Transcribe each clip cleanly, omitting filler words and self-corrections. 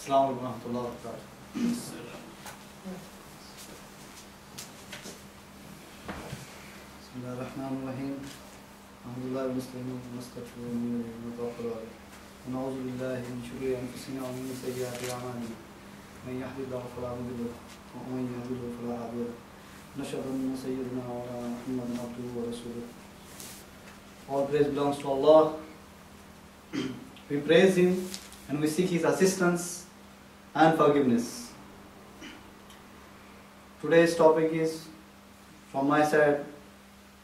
Assalamu alaikum warahmatullahi wabarakatuh. Bismillahirrahmanirrahim. Alhamdulillah muslimin mustaghfirun wa tawakkalun. Na'udzu billahi min shururi anfusina wa min sayyiati a'malina. Man yahdihillahu fala mudilla lahu wa man yudlil fala hadiya lahu. Nashhadu anna sayyidina wa Muhammadan abduhu wa rasuluh. All praise belongs to Allah. We praise Him and we seek His assistance and forgiveness. Today's topic is, from my side,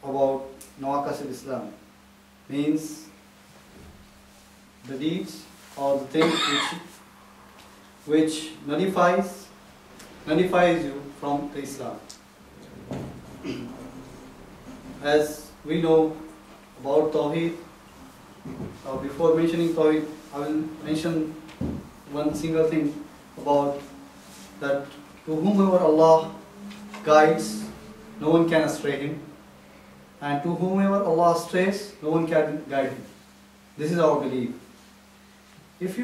about Nawaqiz Islam. Means the deeds or the things which nullifies you from the Islam. As we know about Tawheed, before mentioning Tawheed, I will mention one single thing about that: to whomever Allah guides, no one can astray him, and to whomever Allah strays, no one can guide him. This is our belief. If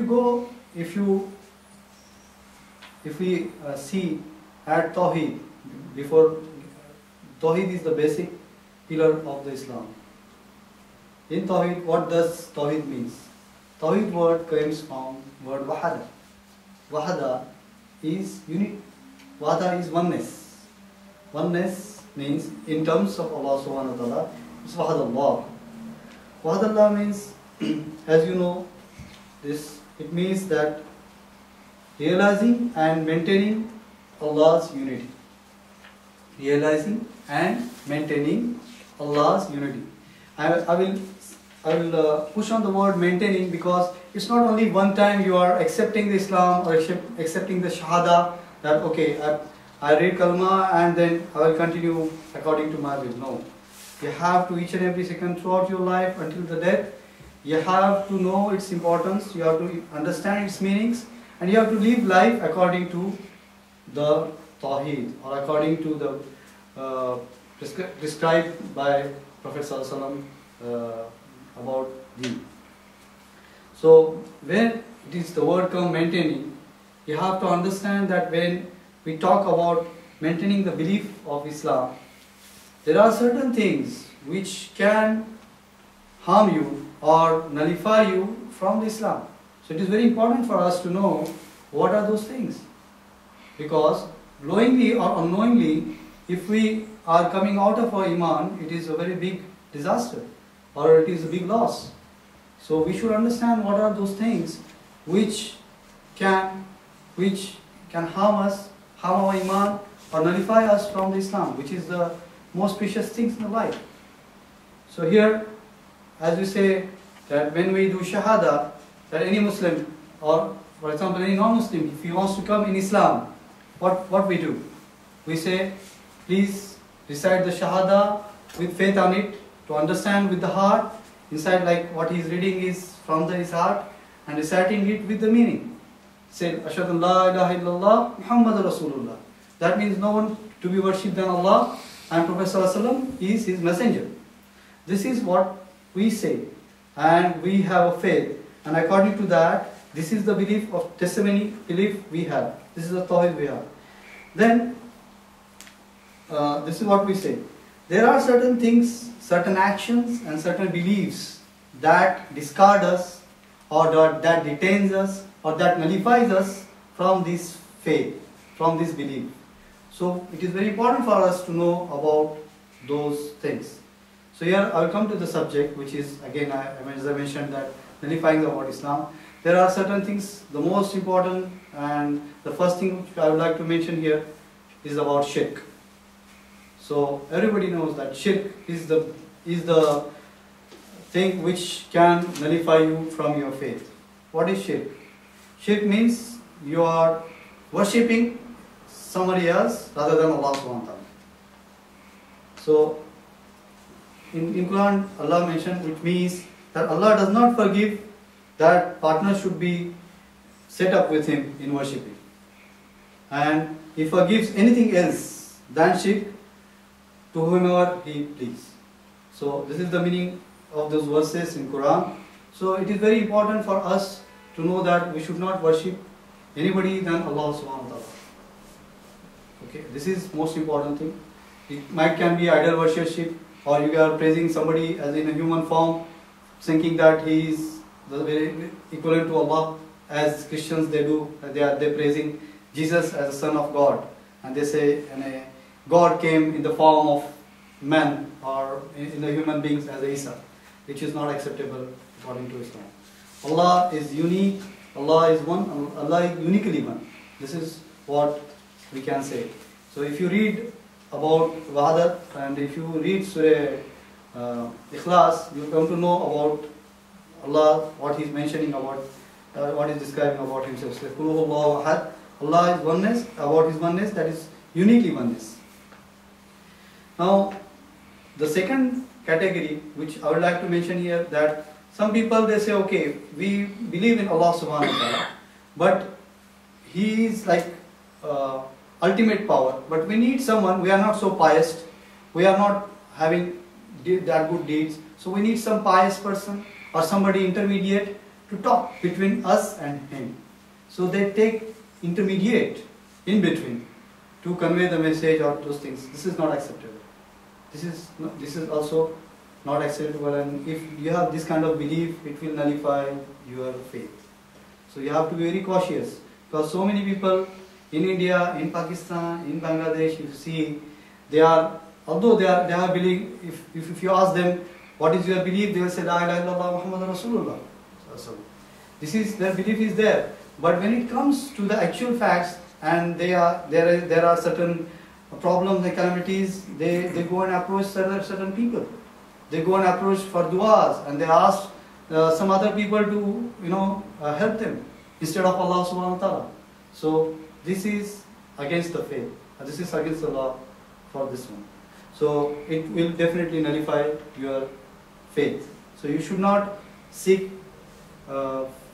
we see at Tawheed, before Tawheed is the basic pillar of the Islam. In Tawheed, what does Tawheed means? Tawheed word comes from word Wahada. Wahada is unity. Wahada is oneness. Oneness means, in terms of Allah subhanahu wa ta'ala, it's Wahadallah. Wahadallah means, as you know, it means that realizing and maintaining Allah's unity. Realizing and maintaining Allah's unity. I will push on the word maintaining, because it's not only one time you are accepting the Islam or accepting the Shahada, that okay, I read Kalma and then I will continue according to my will. No. You have to, each and every second throughout your life until the death, you have to know its importance, you have to understand its meanings, and you have to live life according to the Tawheed, or according to the prescribed by Prophet Sallallahu Alaihi Wasallam about deen. So when it is the word come maintaining, you have to understand that when we talk about maintaining the belief of Islam, there are certain things which can harm you or nullify you from Islam. So it is very important for us to know what are those things, because knowingly or unknowingly, if we are coming out of our Iman, it is a very big disaster, or it is a big loss. So we should understand what are those things which can harm us, harm our Iman, or nullify us from Islam, which is the most precious things in life. So here, as we say, that when we do Shahada, that any Muslim, or for example any non-Muslim, if he wants to come in Islam, what we do? We say, please recite the Shahada with faith on it, to understand with the heart, inside like what he is reading is from his heart, and reciting it with the meaning. Say, Ashhadu an la ilaha illallah Muhammadur Rasulullah. That means no one to be worshipped than Allah, and Prophet Sallallahu Alaihi Wasallam is his messenger. This is what we say, and we have a faith, and according to that, this is the belief of testimony, belief we have. This is the Tawheed we have. Then, this is what we say. There are certain things, certain actions and certain beliefs that discard us, or that detains us, or that nullifies us from this faith, from this belief. So it is very important for us to know about those things. So here I will come to the subject, which is, again, as I mentioned, that nullifying the word Islam. There are certain things, the most important, and the first thing which I would like to mention here is about shirk. So everybody knows that shirk is the thing which can nullify you from your faith. What is shirk? Shirk means you are worshipping somebody else rather than Allah subhanahu wa ta'ala. So in Quran, Allah mentioned, which means that Allah does not forgive that partner should be set up with Him in worshipping, and He forgives anything else than shirk to whomever He please. So this is the meaning of those verses in Quran. So it is very important for us to know that we should not worship anybody than Allah subhanahu wa ta'ala. Okay, this is most important thing. It might can be idol worship, or you are praising somebody as in a human form, thinking that he is the very equivalent to Allah, as Christians they do. They praising Jesus as the Son of God, and they say God came in the form of man or in the human beings as Isa, which is not acceptable according to Islam. Allah is unique. Allah is one. Allah is uniquely one. This is what we can say. So if you read about Wahadat and if you read Surah Ikhlas, you come to know about Allah, what He is mentioning about, what He is describing about Himself. So, Allah is oneness, about His oneness, that is uniquely oneness. Now, the second category which I would like to mention here, that some people they say, okay, we believe in Allah subhanahu wa ta'ala, but He is like ultimate power, but we need someone, we are not so pious, we are not having that good deeds, so we need some pious person or somebody intermediate to talk between us and Him. So they take intermediate in between to convey the message or those things. This is not acceptable. This is also not acceptable, and if you have this kind of belief, it will nullify your faith. So you have to be very cautious, because so many people in India, in Pakistan, in Bangladesh, you see, although they are believing, if you ask them, what is your belief, they will say, La ilaha illallah Muhammadur Rasulullah. Their belief is there. But when it comes to the actual facts, and there are certain problems and calamities, they go and approach certain people. They go and approach for du'as, and they ask some other people to help them instead of Allah subhanahu wa ta'ala. So this is against the faith. This is against the law for this one. So it will definitely nullify your faith. So you should not seek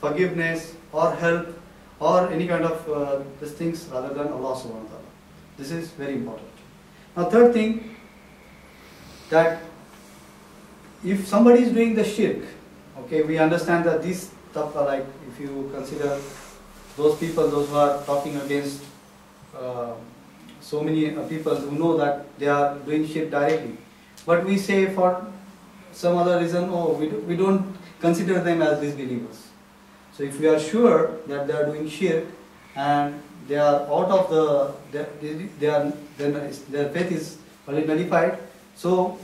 forgiveness or help or any kind of these things rather than Allah subhanahu wa ta'ala. This is very important. Now third thing, that if somebody is doing the shirk, okay, we understand that these stuff are like, if you consider those people, those who are talking against so many people who know that they are doing shirk directly, but we say for some other reason, oh, we don't consider them as disbelievers. So if we are sure that they are doing shirk and they are out of their faith is already nullified, so